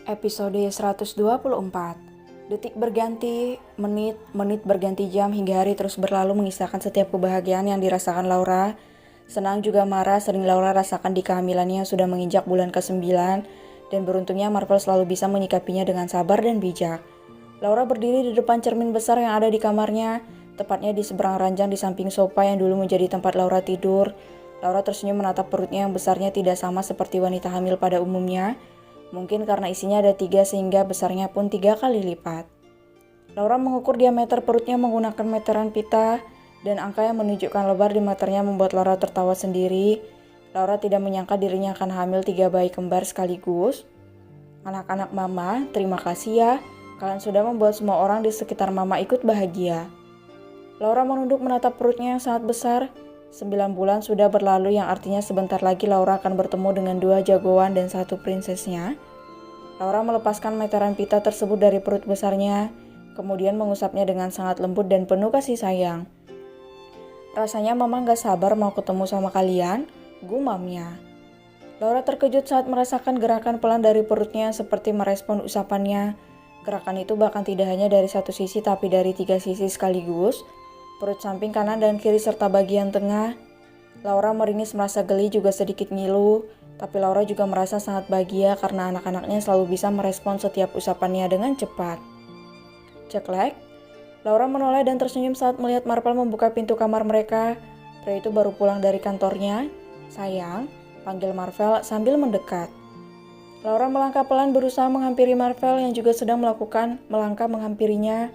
Episode 124. Detik berganti, menit berganti jam hingga hari terus berlalu mengisahkan setiap kebahagiaan yang dirasakan Laura. Senang juga marah sering Laura rasakan di kehamilannya yang sudah menginjak bulan ke-9 dan beruntungnya Marvel selalu bisa menyikapinya dengan sabar dan bijak. Laura berdiri di depan cermin besar yang ada di kamarnya, tepatnya di seberang ranjang di samping sofa yang dulu menjadi tempat Laura tidur. Laura tersenyum menatap perutnya yang besarnya tidak sama seperti wanita hamil pada umumnya. Mungkin karena isinya ada 3 sehingga besarnya pun 3 kali lipat. Laura mengukur diameter perutnya menggunakan meteran pita dan angka yang menunjukkan lebar di meternya membuat Laura tertawa sendiri. Laura tidak menyangka dirinya akan hamil 3 bayi kembar sekaligus. Anak-anak mama, terima kasih ya. Kalian sudah membuat semua orang di sekitar mama ikut bahagia. Laura menunduk menatap perutnya yang sangat besar. 9 bulan sudah berlalu yang artinya sebentar lagi Laura akan bertemu dengan 2 jagoan dan 1 prinsesnya. Laura melepaskan meteran pita tersebut dari perut besarnya, kemudian mengusapnya dengan sangat lembut dan penuh kasih sayang. Rasanya mama gak sabar mau ketemu sama kalian, gumamnya. Laura terkejut saat merasakan gerakan pelan dari perutnya seperti merespon usapannya. Gerakan itu bahkan tidak hanya dari satu sisi tapi dari 3 sisi sekaligus. Perut samping kanan dan kiri serta bagian tengah. Laura meringis merasa geli juga sedikit ngilu, tapi Laura juga merasa sangat bahagia karena anak-anaknya selalu bisa merespon setiap usapannya dengan cepat. Ceklek, Laura menoleh dan tersenyum saat melihat Marvel membuka pintu kamar mereka. Pria itu baru pulang dari kantornya. Sayang, panggil Marvel sambil mendekat. Laura melangkah pelan berusaha menghampiri Marvel yang juga sedang melangkah menghampirinya.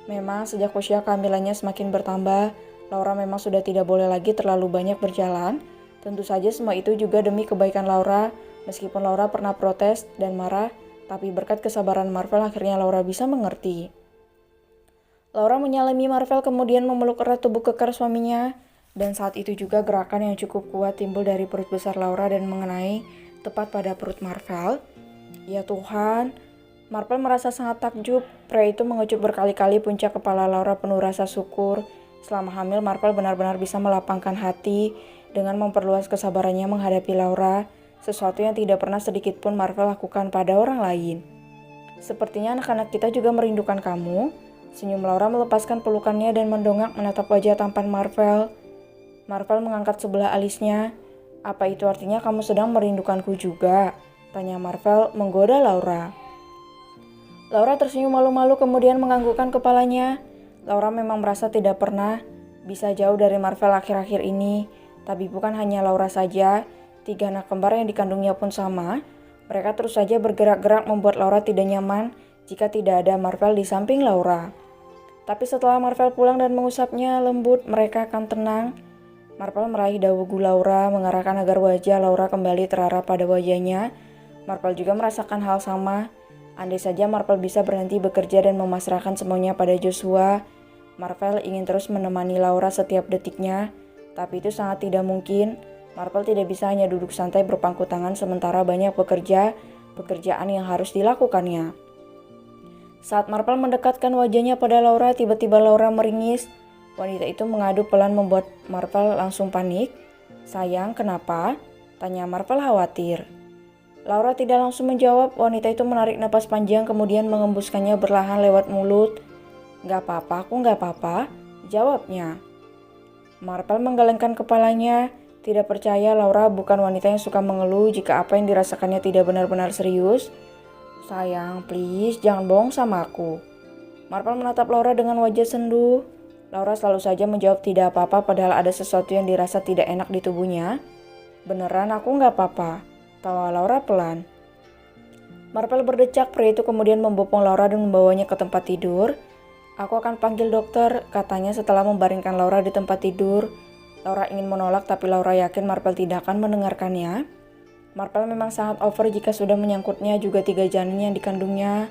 Memang sejak usia kehamilannya semakin bertambah, Laura memang sudah tidak boleh lagi terlalu banyak berjalan. Tentu saja semua itu juga demi kebaikan Laura, meskipun Laura pernah protes dan marah, tapi berkat kesabaran Marvel akhirnya Laura bisa mengerti. Laura menyalami Marvel kemudian memeluk erat tubuh kekar suaminya, dan saat itu juga gerakan yang cukup kuat timbul dari perut besar Laura dan mengenai tepat pada perut Marvel. Ya Tuhan, Marvel merasa sangat takjub. Pria itu mengecup berkali-kali puncak kepala Laura penuh rasa syukur. Selama hamil, Marvel benar-benar bisa melapangkan hati dengan memperluas kesabarannya menghadapi Laura, sesuatu yang tidak pernah sedikit pun Marvel lakukan pada orang lain. Sepertinya anak-anak kita juga merindukan kamu. Senyum Laura melepaskan pelukannya dan mendongak menatap wajah tampan Marvel. Marvel mengangkat sebelah alisnya. Apa itu artinya kamu sedang merindukanku juga? Tanya Marvel menggoda Laura. Laura tersenyum malu-malu kemudian menganggukkan kepalanya. Laura memang merasa tidak pernah bisa jauh dari Marvel akhir-akhir ini. Tapi bukan hanya Laura saja, 3 anak kembar yang dikandungnya pun sama. Mereka terus saja bergerak-gerak membuat Laura tidak nyaman jika tidak ada Marvel di samping Laura. Tapi setelah Marvel pulang dan mengusapnya lembut, mereka akan tenang. Marvel meraih dagu Laura, mengarahkan agar wajah Laura kembali terarah pada wajahnya. Marvel juga merasakan hal sama. Andai saja Marvel bisa berhenti bekerja dan memasrahkan semuanya pada Joshua, Marvel ingin terus menemani Laura setiap detiknya, tapi itu sangat tidak mungkin. Marvel tidak bisa hanya duduk santai berpangku tangan sementara banyak pekerjaan yang harus dilakukannya. Saat Marvel mendekatkan wajahnya pada Laura, tiba-tiba Laura meringis. Wanita itu mengadu pelan membuat Marvel langsung panik. Sayang, kenapa? Tanya Marvel khawatir. Laura tidak langsung menjawab. Wanita itu menarik napas panjang kemudian mengembuskannya perlahan lewat mulut. Gak apa-apa, aku gak apa-apa, jawabnya. Marvel menggelengkan kepalanya. Tidak percaya Laura bukan wanita yang suka mengeluh jika apa yang dirasakannya tidak benar-benar serius. Sayang, please jangan bohong sama aku. Marvel menatap Laura dengan wajah sendu. Laura selalu saja menjawab tidak apa-apa padahal ada sesuatu yang dirasa tidak enak di tubuhnya. Beneran aku gak apa-apa, tawa Laura pelan. Marvel berdecak. Pria itu kemudian membopong Laura dan membawanya ke tempat tidur. Aku akan panggil dokter, katanya setelah membaringkan Laura di tempat tidur. Laura ingin menolak tapi Laura yakin Marvel tidak akan mendengarkannya. Marvel memang sangat over jika sudah menyangkutnya juga 3 janin yang dikandungnya.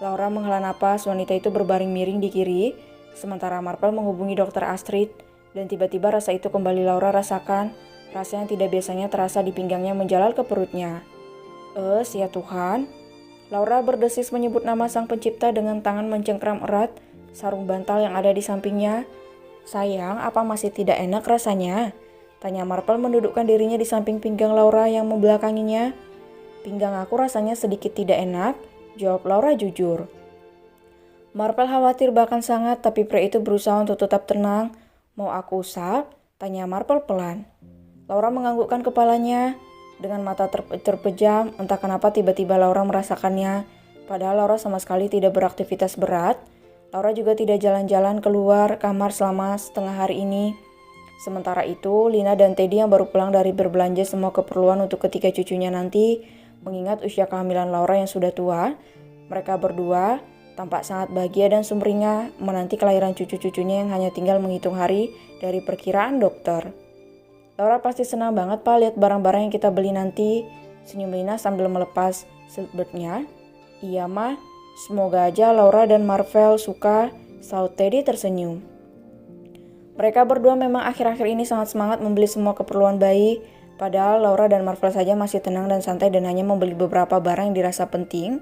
Laura menghela napas, wanita itu berbaring miring di kiri. Sementara Marvel menghubungi dokter Astrid dan tiba-tiba rasa itu kembali Laura rasakan. Rasa yang tidak biasanya terasa di pinggangnya menjalar ke perutnya. Ya Tuhan. Laura berdesis menyebut nama sang pencipta dengan tangan mencengkram erat sarung bantal yang ada di sampingnya. Sayang, apa masih tidak enak rasanya? Tanya Marvel mendudukkan dirinya di samping pinggang Laura yang membelakanginya. Pinggang aku rasanya sedikit tidak enak, jawab Laura jujur. Marvel khawatir bahkan sangat, tapi pria itu berusaha untuk tetap tenang. Mau aku usap? Tanya Marvel pelan. Laura menganggukkan kepalanya. Dengan mata terpejam, entah kenapa tiba-tiba Laura merasakannya. Padahal Laura sama sekali tidak beraktivitas berat. Laura juga tidak jalan-jalan keluar kamar selama setengah hari ini. Sementara itu, Lina dan Teddy yang baru pulang dari berbelanja semua keperluan untuk ketiga cucunya nanti, mengingat usia kehamilan Laura yang sudah tua, mereka berdua tampak sangat bahagia dan sumringah menanti kelahiran cucu-cucunya yang hanya tinggal menghitung hari dari perkiraan dokter. Laura pasti senang banget Pak lihat barang-barang yang kita beli nanti, senyum Lina sambil melepas seatbeltnya. Iya mah, semoga aja Laura dan Marvel suka, saut Teddy tersenyum. Mereka berdua memang akhir-akhir ini sangat semangat membeli semua keperluan bayi, padahal Laura dan Marvel saja masih tenang dan santai dan hanya membeli beberapa barang yang dirasa penting.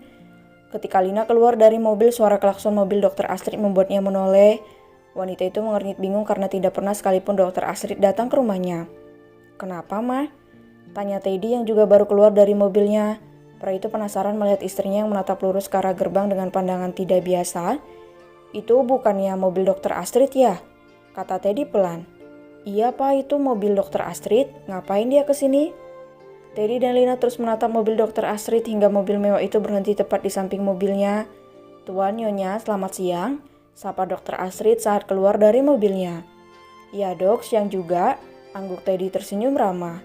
Ketika Lina keluar dari mobil, suara klakson mobil Dr. Astrid membuatnya menoleh. Wanita itu mengernyit bingung karena tidak pernah sekalipun Dr. Astrid datang ke rumahnya. Kenapa, Mah? Tanya Teddy yang juga baru keluar dari mobilnya. Pria itu penasaran melihat istrinya yang menatap lurus ke arah gerbang dengan pandangan tidak biasa. Itu bukannya mobil Dr. Astrid ya? Kata Teddy pelan. Iya Pak, itu mobil Dr. Astrid. Ngapain dia kesini? Teddy dan Lina terus menatap mobil Dr. Astrid hingga mobil mewah itu berhenti tepat di samping mobilnya. Tuan Nyonya, selamat siang. Sapa Dr. Astrid saat keluar dari mobilnya. Ya dok, siang juga. Angguk Teddy tersenyum ramah.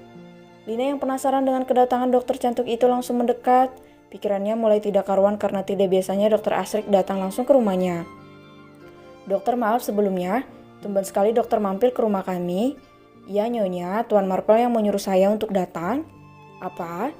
Lina yang penasaran dengan kedatangan dokter cantik itu langsung mendekat. Pikirannya mulai tidak karuan karena tidak biasanya Dr. Astrid datang langsung ke rumahnya. Dokter, maaf sebelumnya. Tumben sekali dokter mampir ke rumah kami. Iya Nyonya, Tuan Marple yang menyuruh saya untuk datang. Apa?